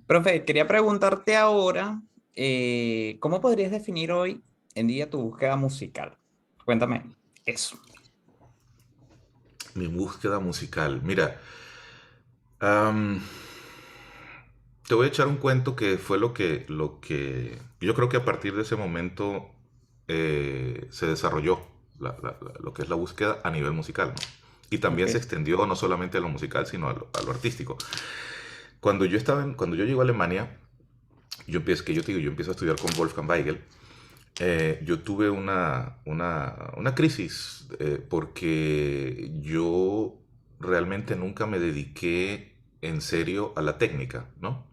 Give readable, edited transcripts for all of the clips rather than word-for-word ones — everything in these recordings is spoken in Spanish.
Profe, quería preguntarte ahora, ¿cómo podrías definir hoy en día tu búsqueda musical? Cuéntame eso. Mi búsqueda musical. Mira, am, te voy a echar un cuento que fue lo que yo creo que a partir de ese momento se desarrolló lo que es la búsqueda a nivel musical, ¿no? Y Ok, también se extendió no solamente a lo musical, sino a lo artístico. Cuando yo llego a Alemania, yo te digo, yo empiezo a estudiar con Wolfgang Weigel. Yo tuve una crisis porque yo realmente nunca me dediqué en serio a la técnica, ¿no?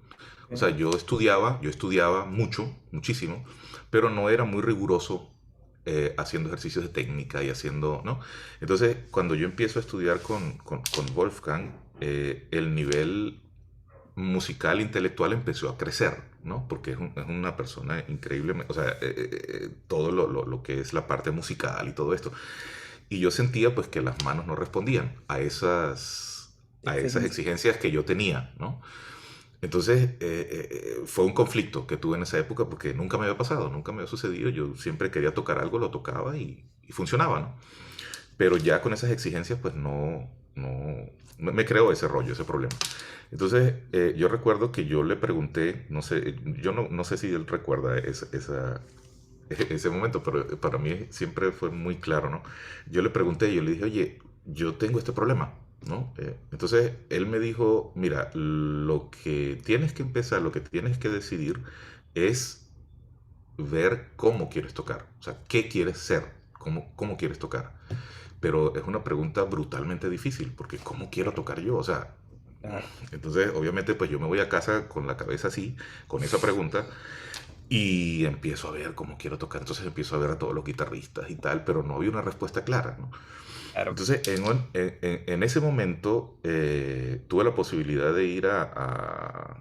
O sea, ok, yo estudiaba mucho, muchísimo, pero no era muy riguroso haciendo ejercicios de técnica y haciendo, ¿no? Entonces, cuando yo empiezo a estudiar con Wolfgang, el nivel musical, intelectual empezó a crecer, ¿no? Porque es una persona increíble, o sea, todo lo que es la parte musical y todo esto. Y yo sentía pues que las manos no respondían a esas exigencia. exigencias que yo tenía, ¿no? Entonces fue un conflicto que tuve en esa época porque nunca me había pasado, nunca me había sucedido. Yo siempre quería tocar algo, lo tocaba y funcionaba, ¿no? Pero ya con esas exigencias, pues no, me creó ese rollo, ese problema. Entonces, yo recuerdo que yo le pregunté, no sé, yo no sé si él recuerda ese momento, pero para mí siempre fue muy claro, ¿no? Yo le pregunté, yo le dije, oye, yo tengo este problema, ¿no? Entonces, él me dijo, mira, lo que tienes que empezar, lo que tienes que decidir es ver cómo quieres tocar, o sea, qué quieres ser, cómo quieres tocar. Pero es una pregunta brutalmente difícil, porque ¿cómo quiero tocar yo? O sea, Claro. entonces obviamente pues yo me voy a casa con la cabeza así, con esa pregunta, y empiezo a ver cómo quiero tocar. Entonces empiezo a ver a todos los guitarristas y tal, pero no había una respuesta clara, ¿no? Claro. Entonces en ese momento tuve la posibilidad de ir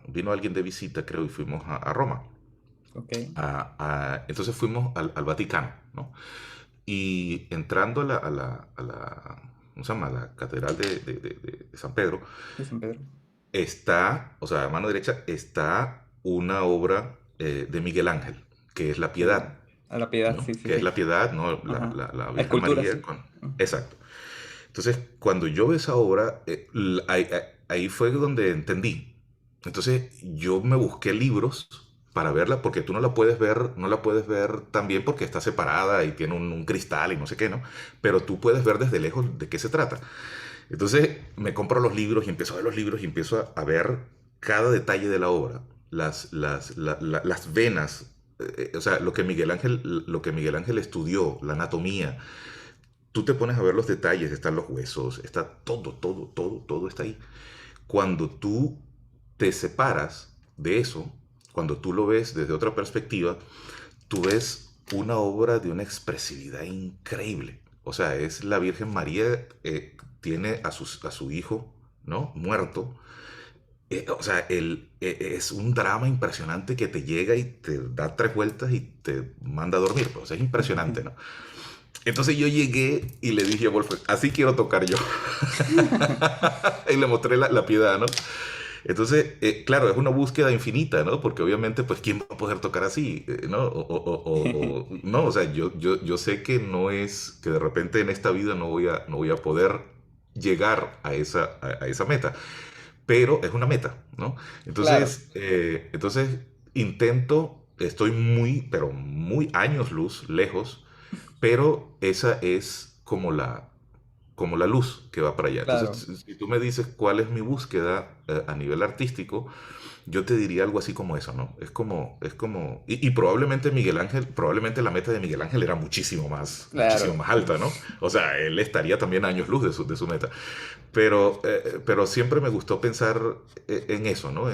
vino alguien de visita, creo, y fuimos a Roma. Ok, Entonces fuimos al Vaticano, ¿no? Y entrando a la, ¿cómo se llama? A la catedral de San Pedro, de San Pedro. está, o sea, a mano derecha está una obra de Miguel Ángel, que es La Ok. Piedad, A la piedad, ¿no? sí, sí, Que es sí. la Piedad, ¿no? La, Ajá. la, la La Virgen escultura, María sí. con... Ujú. Exacto. Entonces, cuando yo veo esa obra, ahí fue donde entendí. Entonces, yo me busqué libros para verla, porque tú no la puedes ver tan bien porque está separada y tiene un cristal y no sé qué, ¿no? Pero tú puedes ver desde lejos de qué se trata. Entonces, me compro los libros y empiezo a ver los libros y empiezo a ver cada detalle de la obra, las venas, o sea, lo que Miguel Ángel estudió, la anatomía. Tú te pones a ver los detalles, están los huesos, está todo, todo, todo, todo está ahí. Cuando tú te separas de eso, cuando tú lo ves desde otra perspectiva, tú ves una obra de una expresividad increíble. O sea, es la Virgen María, tiene a su hijo, ¿no? Muerto. O sea, es un drama impresionante que te llega y te da tres vueltas y te manda a dormir. Pues es impresionante, ¿no? Entonces yo llegué y le dije a Wolfgang, así quiero tocar yo. Y le mostré la piedad, ¿no? Entonces, claro, es una búsqueda infinita, ¿no? Porque obviamente, pues, ¿quién va a poder tocar así? ¿No? No, o sea, yo sé que no es, que de repente en esta vida no voy a poder llegar a esa meta, pero es una meta, ¿no? Claro. Entonces estoy muy, pero muy años luz, lejos, pero esa es como la luz que va para allá. Entonces, Claro. si tú me dices cuál es mi búsqueda a nivel artístico, yo te diría algo así como eso, ¿no? Y probablemente Miguel Ángel, probablemente la meta de Miguel Ángel era muchísimo Claro. más alta, ¿no? O sea, él estaría también a años luz de su meta. Pero siempre me gustó pensar en eso, ¿no?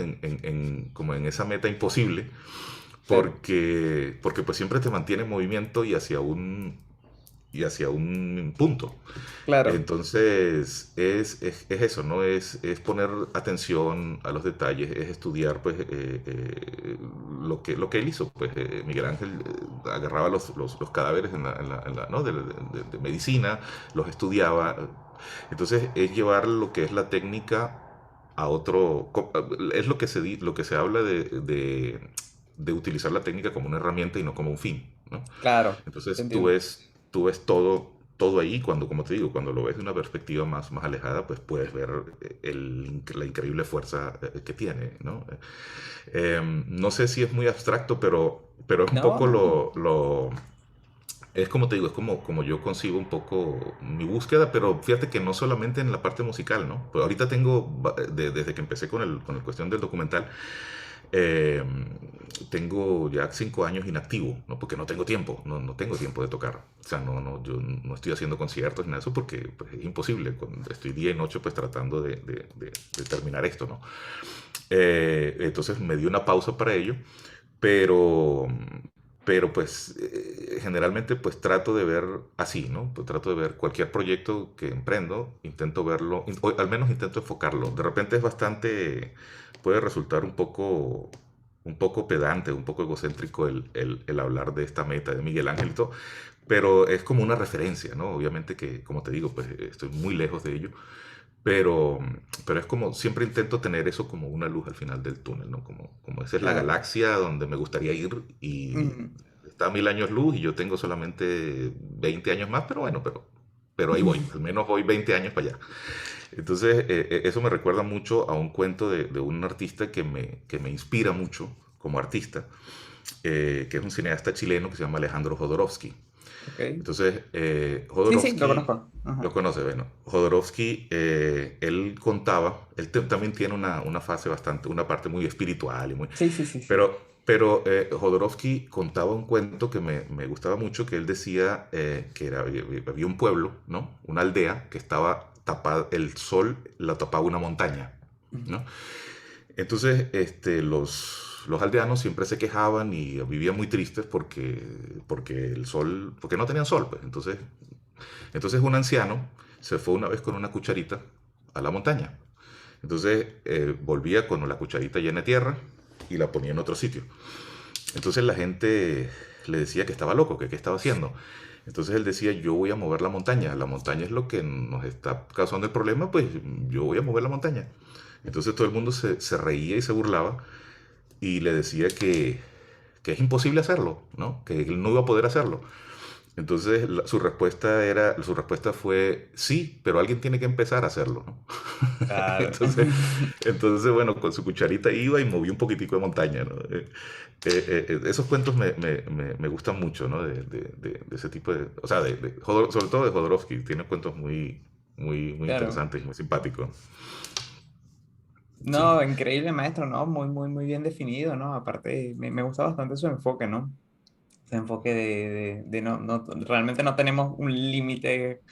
Como en esa meta imposible, Claro. porque pues siempre te mantiene en movimiento y hacia un punto. Claro. Entonces, es eso, ¿no? Es poner atención a los detalles, es estudiar, pues, lo que él hizo. Pues, Miguel Ángel agarraba los cadáveres ¿no? de medicina, los estudiaba. Entonces, es llevar lo que es la técnica a otro, es lo que lo que se habla de utilizar la técnica como una herramienta y no como un fin, ¿no? Claro, te Entonces entiendo. tú ves todo, todo ahí cuando, como te digo, cuando lo ves de una perspectiva más alejada, pues puedes ver la increíble fuerza que tiene, ¿no? No sé si es muy abstracto, pero es un No, poco no. es como te digo, es como yo concibo un poco mi búsqueda, pero fíjate que no solamente en la parte musical, ¿no? Pues ahorita tengo, desde que empecé con la cuestión del documental, eh, tengo ya 5 años inactivo, ¿no? Porque no tengo tiempo, no tengo tiempo de tocar. O sea, yo no estoy haciendo conciertos ni nada de eso porque pues, es imposible. Estoy día y noche pues tratando de terminar esto, ¿no? Entonces me di una pausa para ello, pero, pero pues generalmente pues trato de ver así, ¿no? Pues trato de ver cualquier proyecto que emprendo, intento verlo, o al menos intento enfocarlo. De repente es bastante, puede resultar un poco pedante, un poco egocéntrico el hablar de esta meta de Miguel Ángel y todo, pero es como una referencia, ¿no? Obviamente que, como te digo, pues estoy muy lejos de ello, pero, pero es como, siempre intento tener eso como una luz al final del túnel, ¿no? Como esa es la Claro. galaxia donde me gustaría ir y Mm. está a 1000 años luz y yo tengo solamente 20 años más, pero bueno, pero ahí voy, al menos voy 20 años para allá. Entonces, eso me recuerda mucho a un cuento de un artista que me inspira mucho como artista, que es un cineasta chileno que se llama Alejandro Jodorowsky. Ok. Entonces, Sí, sí, lo Jodorowsky, conozco. lo Ajá. conoce, bueno, Jodorowsky, él contaba, también tiene una fase bastante, una parte muy espiritual y muy, Sí, sí, sí, sí. pero Jodorowsky contaba un cuento que me gustaba mucho, que él decía que había un pueblo, ¿no? Una aldea que estaba tapada, el sol la tapaba una montaña, Ujú. ¿no? Entonces, los aldeanos siempre se quejaban y vivían muy tristes porque el sol, porque no tenían sol, pues. Entonces un anciano se fue una vez con una cucharita a la montaña. Entonces volvía con la cucharita llena de tierra y la ponía en otro sitio. Entonces la gente le decía que estaba loco, que qué estaba haciendo. Entonces él decía, yo voy a mover la montaña es lo que nos está causando el problema, pues yo voy a mover la montaña. Entonces todo el mundo se reía y se burlaba y le decía que es imposible hacerlo, ¿no? Que él no iba a poder hacerlo. Entonces su respuesta fue sí, pero alguien tiene que empezar a hacerlo, ¿no? Claro. Entonces, entonces, bueno, con su cucharita iba y movía un poquitico de montaña, ¿no? Esos cuentos me gustan mucho, ¿no? De ese tipo de, o sea, sobre todo de Jodorowsky, tiene cuentos muy Claro. interesantes y muy simpáticos. Sí, No, increíble maestro, ¿no? Muy, muy, muy bien definido, ¿no? Aparte, me gusta bastante su enfoque, ¿no? Ese enfoque de realmente no tenemos un límite,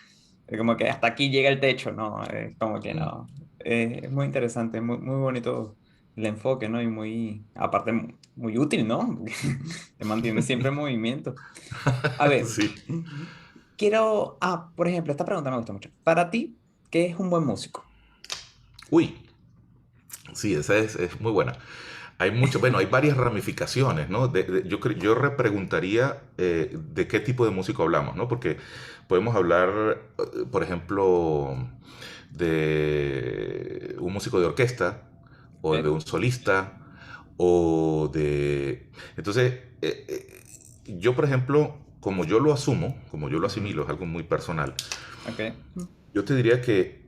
como que hasta aquí llega el techo, ¿no? Es como que mm, no. Es muy interesante, muy, muy bonito el enfoque, ¿no? Y muy, aparte, muy útil, ¿no? Porque te mantiene siempre en movimiento. A ver, sí. por ejemplo, esta pregunta me gusta mucho. Para ti, ¿qué es un buen músico? Uy, sí, esa es muy buena. Hay mucho, bueno, hay varias ramificaciones, ¿no? Yo repreguntaría de qué tipo de músico hablamos, ¿no? Porque podemos hablar, por ejemplo, de un músico de orquesta o de ¿Ok? un solista o de... Entonces, yo, por ejemplo, como yo lo asumo, como yo lo asimilo, es algo muy personal, ¿Ok? yo te diría que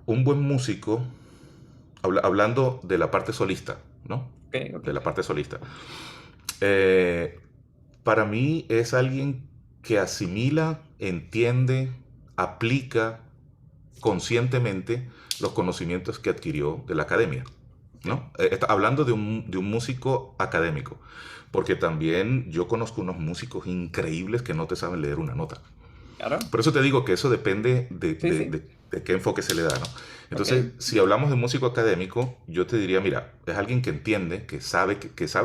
un buen músico, hablando de la parte solista, ¿no? ¿Ok? ¿Ok? De la parte solista. Eh, para mí es alguien que asimila, entiende, aplica conscientemente los conocimientos que adquirió de la academia, ¿Ok? ¿no? Hablando de un músico académico, porque también yo conozco unos músicos increíbles que no te saben leer una nota. Claro. Por eso te digo que eso depende Sí, sí. de qué enfoque se le da, ¿no? ¿Ok? Entonces, si hablamos de músico académico, yo te diría, mira, es alguien que entiende, que sabe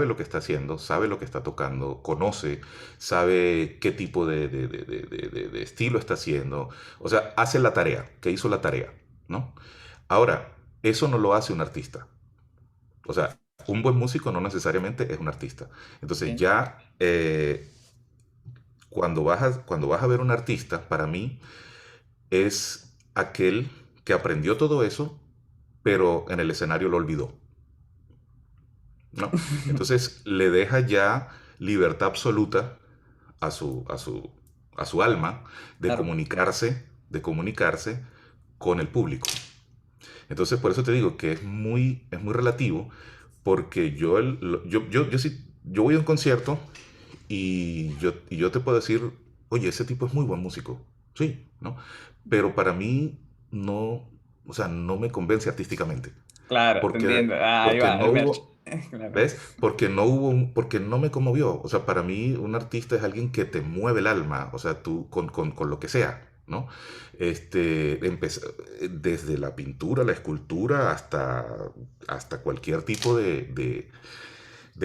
lo que está haciendo, sabe lo que está tocando, conoce, sabe qué tipo de estilo está haciendo, o sea, hace la tarea, que hizo la tarea, ¿no? Ahora, eso no lo hace un artista. O sea, un buen músico no necesariamente es un artista. Entonces, ¿Ok? ya cuando vas a ver un artista, para mí, es aquel que aprendió todo eso pero en el escenario lo olvidó, ¿no? Entonces le deja ya libertad absoluta a su alma Claro, de comunicarse con el público. Entonces, por eso te digo que es muy relativo, porque yo sí, yo voy a un concierto y yo te puedo decir, oye, ese tipo es muy buen músico, sí, ¿no? Pero para mí no, o sea, no me convence artísticamente, claro, te porque, entiendo. Ah, ahí porque va no el merch. hubo, Claro. ¿ves? Porque no me conmovió. O sea, para mí un artista es alguien que te mueve el alma, o sea, tú con lo que sea, ¿no? Desde la pintura, la escultura, hasta cualquier tipo de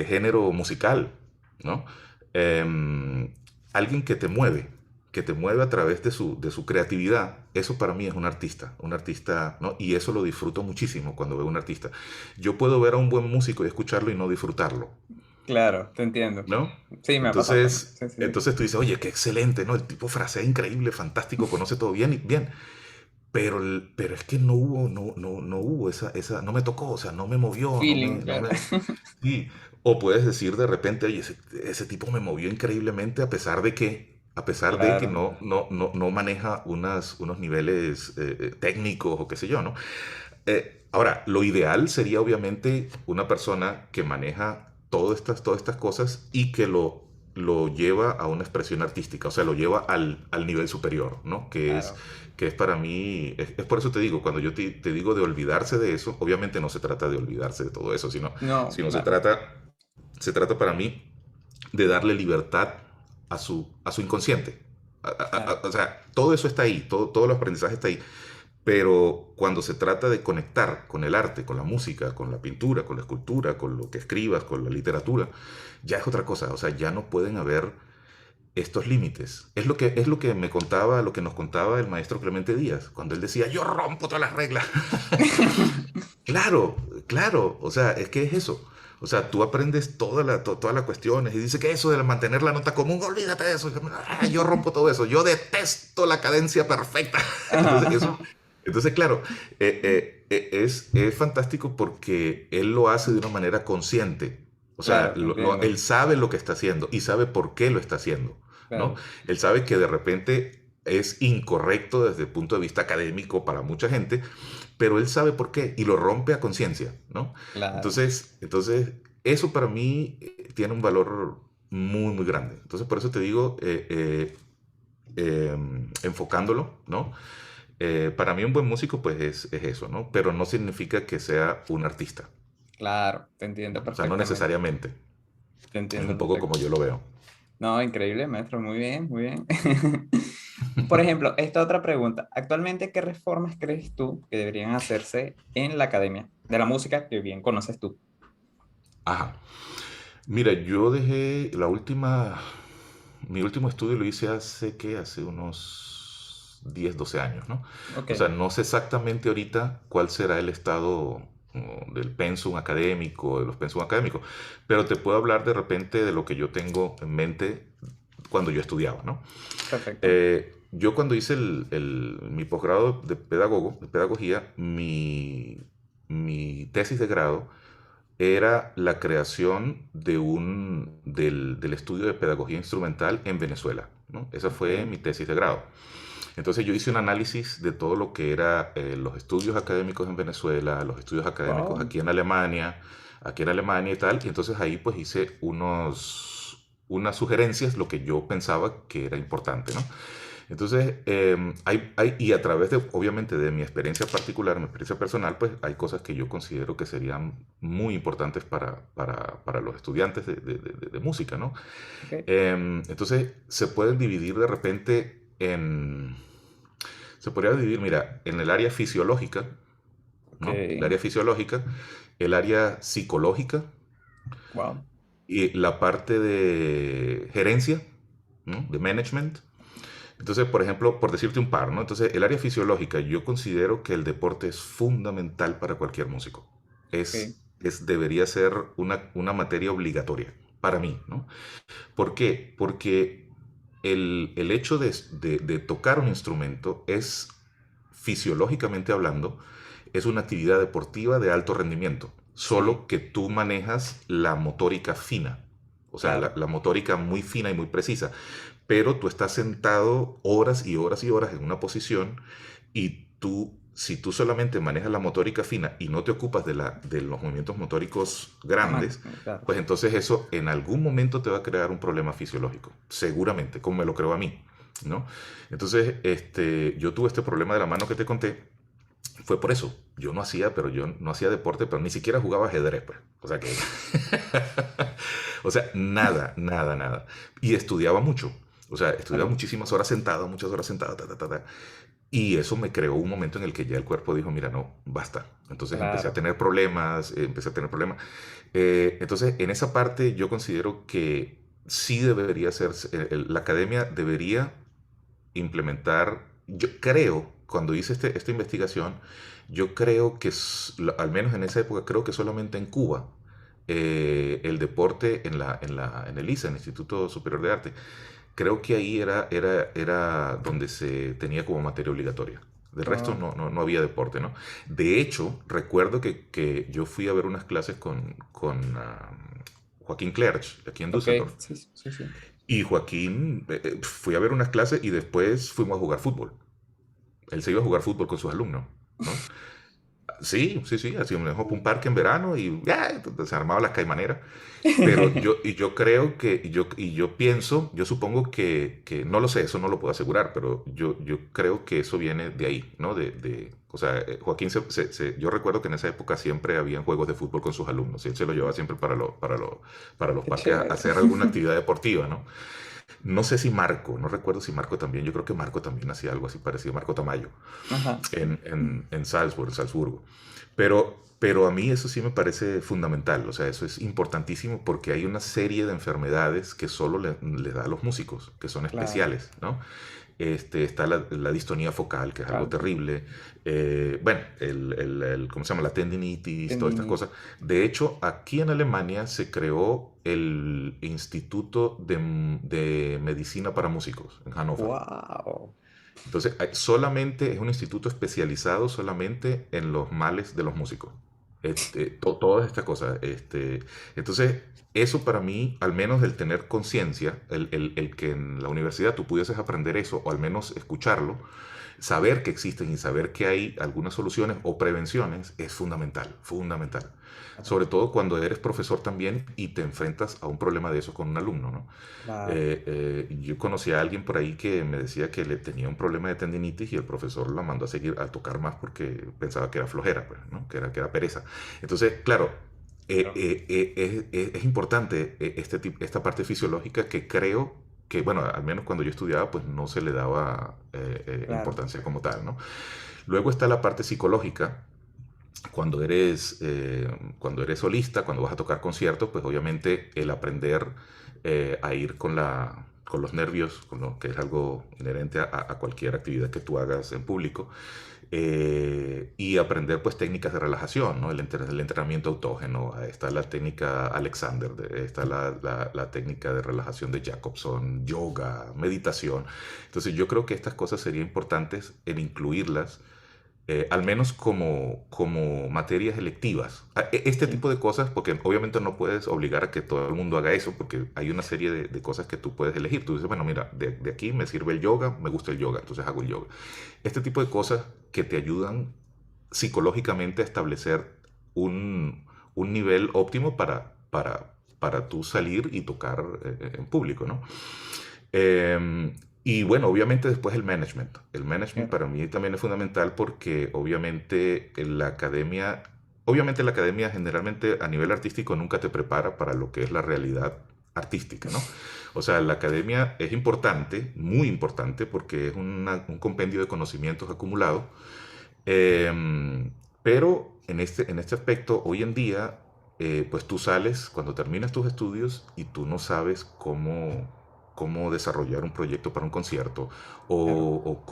género musical, ¿no? Em, Alguien que te mueve a través de su creatividad, eso para mí es un artista, ¿no? Y eso lo disfruto muchísimo cuando veo un artista. Yo puedo ver a un buen músico y escucharlo y no disfrutarlo, Claro, te entiendo. ¿no? Sí, me ha pasado también. Entonces, Sí, sí, sí. entonces tú dices, oye, qué excelente, ¿no? El tipo frasea increíble, fantástico, conoce todo bien, y bien. Pero es que no hubo no me tocó, o sea, no me movió, Feeling, claro. sí. O puedes decir de repente, oye, ese tipo me movió increíblemente a pesar de que Claro, no maneja unos niveles técnicos o qué sé yo, ¿no? Ahora, lo ideal sería obviamente una persona que maneja todas estas cosas y que lo lleva a una expresión artística, o sea, lo lleva al nivel superior, ¿no? Que es, claro. que es para mí, es por eso te digo, cuando yo te digo de olvidarse de eso, obviamente no se trata de olvidarse de todo eso, sino, No, sino se claro. trata, se trata para mí de darle libertad a su inconsciente. Claro. O sea, todo eso está ahí, todo el aprendizaje está ahí. Pero cuando se trata de conectar con el arte, con la música, con la pintura, con la escultura, con lo que escribas, con la literatura, ya es otra cosa. O sea, ya no pueden haber estos límites. Es lo que me contaba, lo que nos contaba el maestro Clemente Díaz, cuando él decía, yo rompo todas las reglas. Claro, claro. O sea, es que es eso. O sea, tú aprendes todas las cuestiones y dice que eso de mantener la nota común, olvídate de eso. Yo rompo todo eso. Yo detesto la cadencia perfecta. Entonces, eso, Ajá. entonces, claro, es fantástico porque él lo hace de una manera consciente. O sea, Claro, te entiendo. él sabe lo que está haciendo y sabe por qué lo está haciendo, ¿no? Claro, Él sabe que de repente es incorrecto desde el punto de vista académico para mucha gente, pero él sabe por qué y lo rompe a conciencia, ¿no? claro. Entonces, eso para mí tiene un valor muy, muy grande. Entonces, por eso te digo, enfocándolo, ¿no? Para mí un buen músico pues es eso, ¿no? Pero no significa que sea un artista, Claro, te entiendo ¿no? O sea, no perfectamente. necesariamente. Te Es entiendo un poco como perfecto. yo lo veo. No, increíble, maestro. Muy bien, muy bien. Por ejemplo, esta otra pregunta. Actualmente, ¿qué reformas crees tú que deberían hacerse en la academia de la música que bien conoces tú? Ajá. Mira, yo dejé mi último estudio lo hice hace unos 10 12 años, ¿no? Ok, O sea, no sé exactamente ahorita cuál será el estado del pensum académico, de los pensum académicos, pero te puedo hablar de repente de lo que yo tengo en mente cuando yo estudiaba, ¿no? perfecto. Yo cuando hice mi posgrado de pedagogía, mi tesis de grado era la creación del estudio de pedagogía instrumental en Venezuela, ¿no? Esa fue Ok. mi tesis de grado. Entonces yo hice un análisis de todo lo que era los estudios académicos en Venezuela, los estudios académicos Wow. aquí en Alemania y tal, y entonces ahí pues hice unas sugerencias, lo que yo pensaba que era importante, ¿no? Entonces, y a través de, obviamente, de mi experiencia particular, mi experiencia personal, pues hay cosas que yo considero que serían muy importantes para los estudiantes de música, ¿no? Ok. Entonces, se pueden dividir de repente se podría dividir, mira, en el área fisiológica, Ok. ¿no? El área fisiológica, el área psicológica Wow. y la parte de gerencia, ¿no? De management. Entonces, por ejemplo, por decirte un par, ¿no? Entonces, el área fisiológica, yo considero que el deporte es fundamental para cualquier músico. Ok. Debería ser una materia obligatoria para mí, ¿no? ¿Por qué? Porque el hecho de tocar un instrumento es, fisiológicamente hablando, es una actividad deportiva de alto rendimiento, Sí, solo que tú manejas la motórica fina, o sea, claro. la motórica muy fina y muy precisa, pero tú estás sentado horas y horas y horas en una posición y tú, si tú solamente manejas la motórica fina y no te ocupas de los movimientos motóricos grandes, Claro. pues entonces eso en algún momento te va a crear un problema fisiológico, seguramente, como me lo creo a mí, ¿no? Entonces, yo tuve este problema de la mano que te conté, fue por eso. Yo no hacía deporte, pero ni siquiera jugaba ajedrez, pues. O sea que, o sea, nada, nada, nada. Y estudiaba mucho. O sea, estudiaba Claro. muchas horas sentado, ta, ta, ta, ta. Y eso me creó un momento en el que ya el cuerpo dijo, mira, no, basta. Entonces empecé a Claro. tener problemas, empecé a tener problemas. Entonces, en esa parte yo considero que sí debería ser, la academia debería implementar, yo creo, cuando hice esta investigación, yo creo que, al menos en esa época, creo que solamente en Cuba, el deporte en el ISA, en el Instituto Superior de Arte, creo que ahí era donde se tenía como materia obligatoria. Del resto Oh, no había deporte, ¿no? De hecho, recuerdo que yo fui a ver unas clases con Joaquín Clerch, aquí en ok, Düsseldorf. sí, sí, sí. Y Joaquín, fui a ver unas clases y después fuimos a jugar fútbol. Él se iba a jugar fútbol con sus alumnos, ¿no? Sí, sí, sí, así me dejó para un parque en verano y ya, entonces se armaba las caimaneras. Pero yo creo que, y yo pienso, yo supongo que, no lo sé, eso no lo puedo asegurar, pero yo creo que eso viene de ahí, ¿no? O sea, Joaquín, yo recuerdo que en esa época siempre habían juegos de fútbol con sus alumnos, y él se los llevaba siempre para los Qué parques a chévere. hacer alguna actividad deportiva, ¿no? No sé si Marco, no recuerdo si Marco también, yo creo que Marco también hacía algo así parecido, Marco Tamayo, Ajá. en Salzburgo. Pero a mí eso sí me parece fundamental, o sea, eso es importantísimo porque hay una serie de enfermedades que solo le da a los músicos, que son Claro. especiales, ¿no? Está la distonía focal, que es algo Cal- terrible. Bueno, ¿cómo se llama? La tendinitis, todas estas Tendinitis. cosas. De hecho, aquí en Alemania se creó el Instituto de Medicina para Músicos en Hannover. Wow. Entonces, solamente es un instituto especializado solamente en los males de los músicos. Todas estas cosas. Entonces, eso para mí, al menos el tener conciencia, el que en la universidad tú pudieses aprender eso, o al menos escucharlo, saber que existen y saber que hay algunas soluciones o prevenciones, es fundamental, fundamental. Sobre todo cuando eres profesor también y te enfrentas a un problema de eso con un alumno, ¿no? Claro. Yo conocí a alguien por ahí que me decía que le tenía un problema de tendinitis y el profesor la mandó a seguir a tocar más porque pensaba que era flojera, pues, ¿no? Que era pereza. Entonces, claro, es importante esta parte fisiológica que creo que, bueno, al menos cuando yo estudiaba, pues no se le daba Claro. importancia como tal, ¿no? Luego está la parte psicológica, cuando eres solista, cuando vas a tocar conciertos, pues obviamente el aprender a ir con los nervios, que es algo inherente a cualquier actividad que tú hagas en público, y aprender pues técnicas de relajación, ¿no? El entrenamiento autógeno, está la técnica Alexander, está la técnica de relajación de Jacobson, yoga, meditación. Entonces yo creo que estas cosas serían importantes en incluirlas al menos como materias electivas. Este Sí. tipo de cosas, porque obviamente no puedes obligar a que todo el mundo haga eso, porque hay una serie de cosas que tú puedes elegir. Tú dices, bueno, mira, de aquí me sirve el yoga, me gusta el yoga, entonces hago el yoga. Este tipo de cosas que te ayudan psicológicamente a establecer un nivel óptimo para tú salir y tocar en público, ¿no? Y bueno, obviamente después el management. El management Claro. para mí también es fundamental porque obviamente la academia generalmente a nivel artístico nunca te prepara para lo que es la realidad artística, ¿no? O sea, la academia es importante, muy importante, porque es un compendio de conocimientos acumulados, pero en este aspecto, hoy en día, pues tú sales cuando terminas tus estudios y tú no sabes cómo desarrollar un proyecto para un concierto Claro. o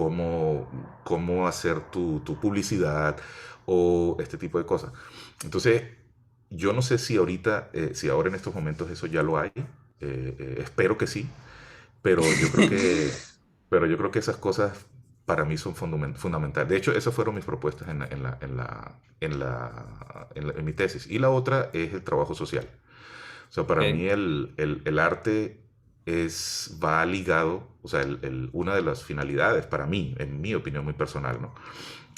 cómo hacer tu publicidad o este tipo de cosas. Entonces, yo no sé si ahora en estos momentos eso ya lo hay. Espero que sí, pero yo creo que, pero yo creo que esas cosas para mí son fundamentales. De hecho, esas fueron mis propuestas en mi tesis. Y la otra es el trabajo social. O sea, para Ok, mí el arte va ligado, o sea, una de las finalidades para mí, en mi opinión muy personal, ¿no?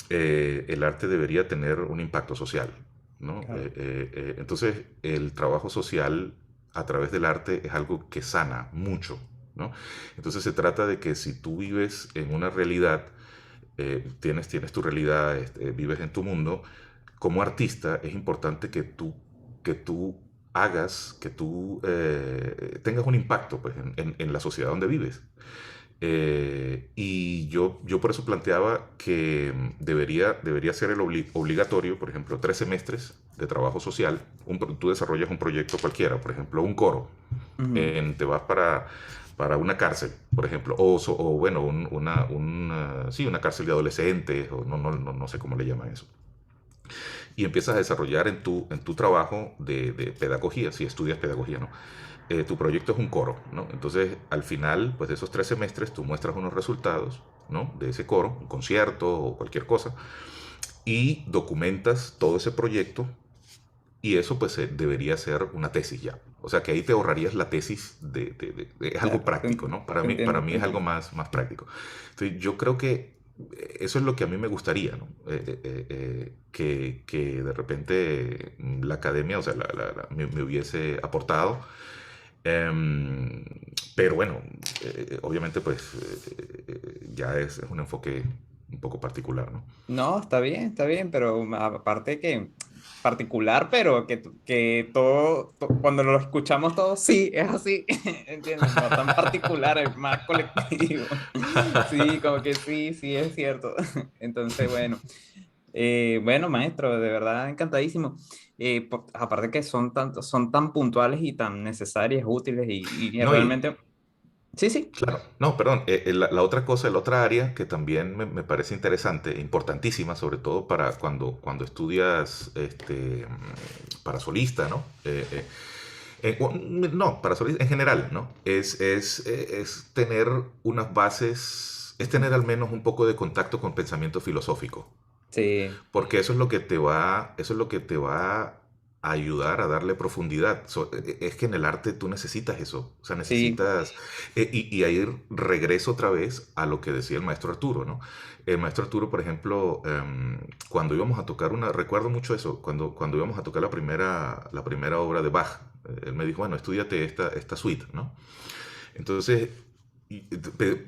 El arte debería tener un impacto social, ¿no? claro. Entonces, el trabajo social a través del arte es algo que sana mucho, ¿no? Entonces se trata de que si tú vives en una realidad, tienes tu realidad, vives en tu mundo, como artista es importante que tú hagas, que tú tengas un impacto pues, en la sociedad donde vives. Y yo por eso planteaba que debería ser obligatorio, por ejemplo, 3 semestres de trabajo social. Tú desarrollas un proyecto cualquiera, por ejemplo, un coro. Ujú. Te vas para una cárcel, por ejemplo, o bueno, sí, una cárcel de adolescentes, o no sé cómo le llaman eso. Y empiezas a desarrollar en tu trabajo de pedagogía, si estudias pedagogía, ¿no? Tu proyecto es un coro, ¿no? Entonces, al final, pues de esos 3 semestres, tú muestras unos resultados, ¿no? De ese coro, un concierto o cualquier cosa, y documentas todo ese proyecto, y eso pues debería ser una tesis ya. O sea que ahí te ahorrarías la tesis es algo Claro, práctico, ¿no? Para te mí, para entiendo, te mí es algo entiendo. más práctico. Entonces yo creo que eso es lo que a mí me gustaría, ¿no? Que de repente la academia, o sea, me hubiese aportado. Em, pero bueno, obviamente pues ya es un enfoque un poco particular, ¿no? No, está bien, pero aparte que particular, pero que todo, cuando lo escuchamos todos, sí, es así, ¿entiendes? No tan particular, es más colectivo. Sí, como que sí, sí, es cierto. Entonces, bueno, bueno, maestro, de verdad encantadísimo. Aparte que son tan puntuales y tan necesarias, útiles y No, y, realmente, sí, sí, Claro, no, perdón. La otra cosa, la otra área que también me parece interesante, importantísima, sobre todo para cuando estudias para solista, ¿no? No, para solista en general, ¿no? Es tener unas bases, es tener al menos un poco de contacto con pensamiento filosófico. sí, Porque eso es lo que te va a ayudar a darle profundidad. Es que en el arte tú necesitas eso. O sea, sí, necesitas. Y ahí regreso otra vez a lo que decía el maestro Arturo, ¿no? El maestro Arturo, por ejemplo, cuando íbamos a tocar recuerdo mucho eso, cuando íbamos a tocar la primera obra de Bach, él me dijo, bueno, estudiate esta suite, ¿no? Entonces,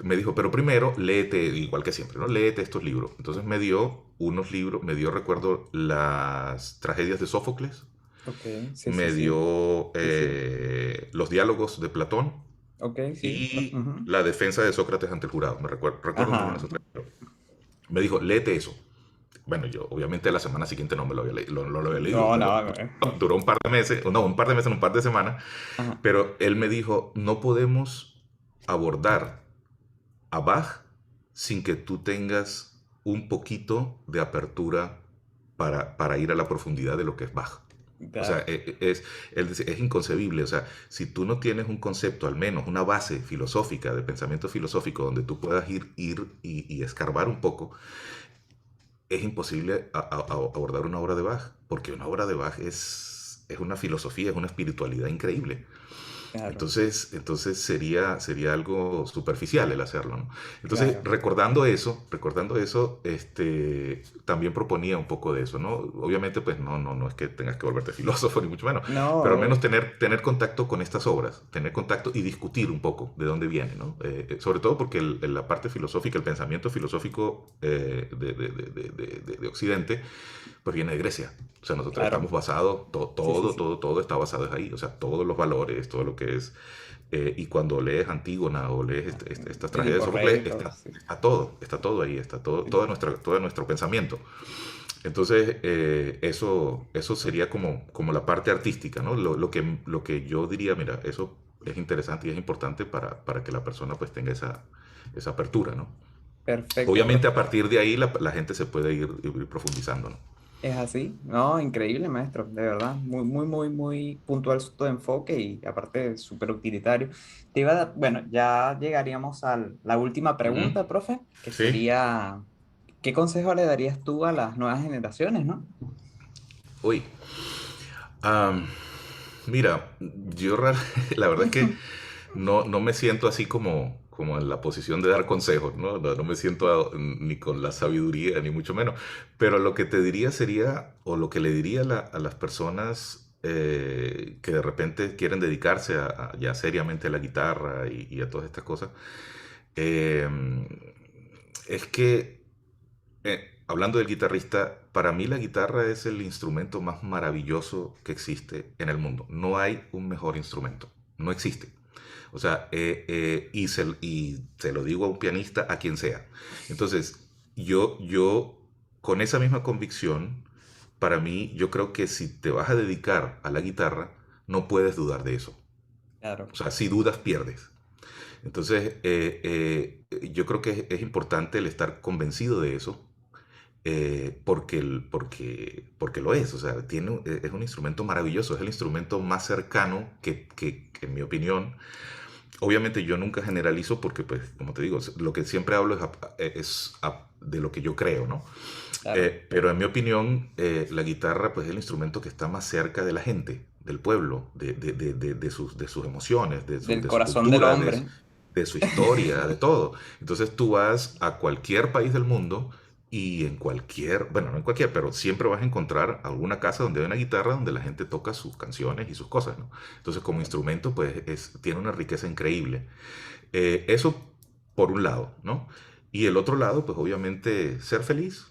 me dijo, pero primero léete, igual que siempre, ¿no? Léete estos libros. Entonces me dio unos libros, recuerdo, las tragedias de Sófocles, ok, sí, sí, me sí, dio sí, sí, los diálogos de Platón ok, sí, y ujú. la defensa de Sócrates ante el jurado. Recuerdo muy bien Ajá, esos tres libros. Me dijo, léete eso. Bueno, yo obviamente la semana siguiente no me lo había leído, lo había leído, no, pero no, duró un par de meses, no, un par de meses, un par de semanas, ajá, pero él me dijo, no podemos abordar a Bach sin que tú tengas un poquito de apertura para ir a la profundidad de lo que es Bach. O sea, claro, es inconcebible. O sea, si tú no tienes un concepto, al menos una base filosófica, de pensamiento filosófico, donde tú puedas ir y escarbar un poco, es imposible abordar una obra de Bach, porque una obra de Bach es una filosofía, es una espiritualidad increíble. claro, Entonces sería algo superficial el hacerlo, ¿no? Entonces, claro. recordando eso, también proponía un poco de eso, ¿no? Obviamente, pues no es que tengas que volverte filósofo, ni mucho menos, pero al menos No, tener contacto con estas obras, tener contacto y discutir un poco de dónde viene, ¿no? Sobre todo porque la parte filosófica, el pensamiento filosófico de Occidente, pues viene de Grecia. O sea, nosotros claro, estamos basados, sí, sí, todo, sí, todo, todo está basado ahí. O sea, todos los valores, todo lo que es. Y cuando lees Antígona o lees estas el tragedias de Sófocles, incorrecto, sí, está todo ahí, está todo, sí, todo nuestro pensamiento. Entonces, eso sería como la parte artística, ¿no? Lo que yo diría, mira, eso es interesante y es importante para que la persona pues tenga esa apertura, ¿no? perfecto, Obviamente a perfecto. partir de ahí la gente se puede ir profundizando, ¿no? Es así, no, increíble, maestro, de verdad, muy, muy, muy, muy puntual tu enfoque y aparte súper utilitario. Te iba a dar, bueno, ya llegaríamos a la última Ujú. pregunta, profe, que Sí. sería, ¿qué consejo le darías tú a las nuevas generaciones, no? Uy. Am, mira, la verdad es que no me siento así como en la posición de dar consejos, ¿no? No me siento ni con la sabiduría, ni mucho menos. Pero lo que te diría sería, o lo que le diría a las personas que de repente quieren dedicarse ya seriamente a la guitarra y a todas estas cosas, eh, es que hablando del guitarrista, para mí la guitarra es el instrumento más maravilloso que existe en el mundo. No hay un mejor instrumento. No existe. O sea, y se lo digo a un pianista, a quien sea. Entonces, yo con esa misma convicción, para mí, yo creo que si te vas a dedicar a la guitarra, no puedes dudar de eso. Claro, O sea, si dudas, pierdes. Entonces, yo creo que es importante el estar convencido de eso porque lo es, o sea, es un instrumento maravilloso, es el instrumento más cercano que en mi opinión, obviamente yo nunca generalizo porque, pues, como te digo, lo que siempre hablo de lo que yo creo, ¿no? claro, Pero en mi opinión, la guitarra, pues, es el instrumento que está más cerca de la gente, del pueblo, de sus emociones, de su, del de su corazón del cultura, hombre, de su historia, de todo. Entonces tú vas a cualquier país del mundo y bueno, no en cualquier, pero siempre vas a encontrar alguna casa donde hay una guitarra donde la gente toca sus canciones y sus cosas, ¿no? Entonces como claro, instrumento, pues tiene una riqueza increíble. Eso por un lado, ¿no? Y el otro lado, pues obviamente ser feliz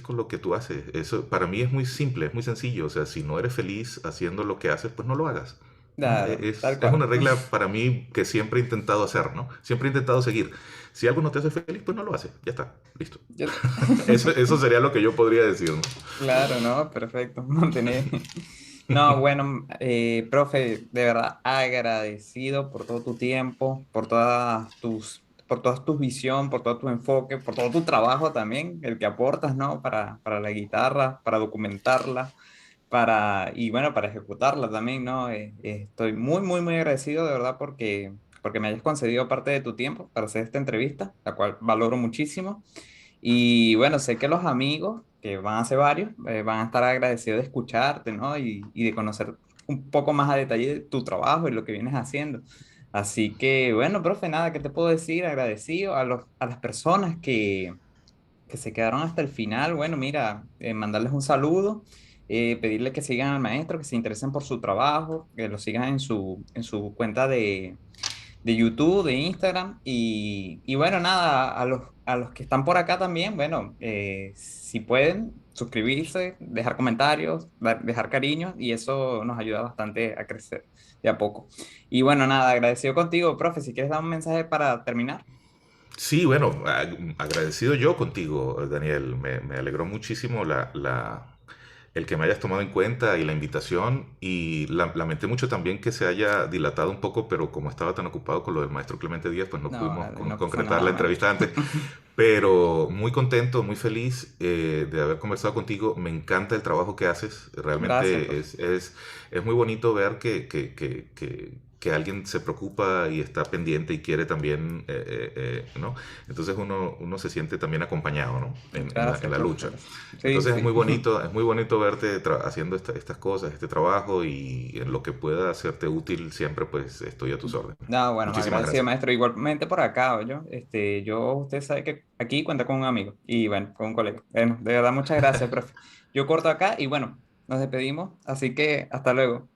con lo que tú haces. Eso para mí es muy simple, es muy sencillo. O sea, si no eres feliz haciendo lo que haces, pues no lo hagas. ¿No? claro, tal Es una cual. regla para mí que siempre he intentado hacer, ¿no? Siempre he intentado seguir. Si algo no te hace feliz, pues no lo haces. Ya está, listo. Yo- Eso sería lo que yo podría decir, ¿no? Claro, ¿no? Perfecto. Mantener. No, bueno, profe, de verdad agradecido por todo tu tiempo, por todas tus visión, por todo tu enfoque, por todo tu trabajo también, el que aportas, ¿no? Para la guitarra, para documentarla, y bueno, para ejecutarla también, ¿no? Estoy muy, muy, muy agradecido, de verdad, porque me hayas concedido parte de tu tiempo para hacer esta entrevista, la cual valoro muchísimo. Y bueno, sé que los amigos, que van a ser varios, van a estar agradecidos de escucharte, ¿no? Y de conocer un poco más a detalle tu trabajo y lo que vienes haciendo. Así que, bueno, profe, nada, ¿qué te puedo decir? Agradecido a las personas que se quedaron hasta el final. Bueno, mira, mandarles un saludo, pedirle que sigan al maestro, que se interesen por su trabajo, que lo sigan en su cuenta de YouTube, de Instagram. Y bueno, nada, a los que están por acá también, bueno, si pueden suscribirse, dejar comentarios, dejar cariños, y eso nos ayuda bastante a crecer de a poco. Y bueno, nada, agradecido contigo, profe, si quieres dar un mensaje para terminar. Sí, bueno, agradecido yo contigo, Daniel. Me alegró muchísimo el que me hayas tomado en cuenta y la invitación. Y lamenté mucho también que se haya dilatado un poco, pero como estaba tan ocupado con lo del maestro Clemente Díaz, pues no No, pudimos dale, no pasa concretar la nada, entrevista maestro. antes. Pero muy contento, muy feliz de haber conversado contigo. Me encanta el trabajo que haces. Gracias, Realmente profe. es muy bonito ver que alguien se preocupa y está pendiente y quiere también, ¿no? Entonces uno se siente también acompañado, ¿no? En Gracias, la profe. lucha. Gracias. Sí, Entonces sí. es muy bonito verte haciendo estas cosas, este trabajo y en lo que pueda hacerte útil siempre, pues estoy a tus órdenes. No, bueno, más Muchísimas agradecido, gracias. maestro. Igualmente por acá, usted sabe que aquí cuenta con un amigo y bueno, con un colega. Bueno, de verdad, muchas gracias, profe. Yo corto acá y bueno, nos despedimos, así que hasta luego.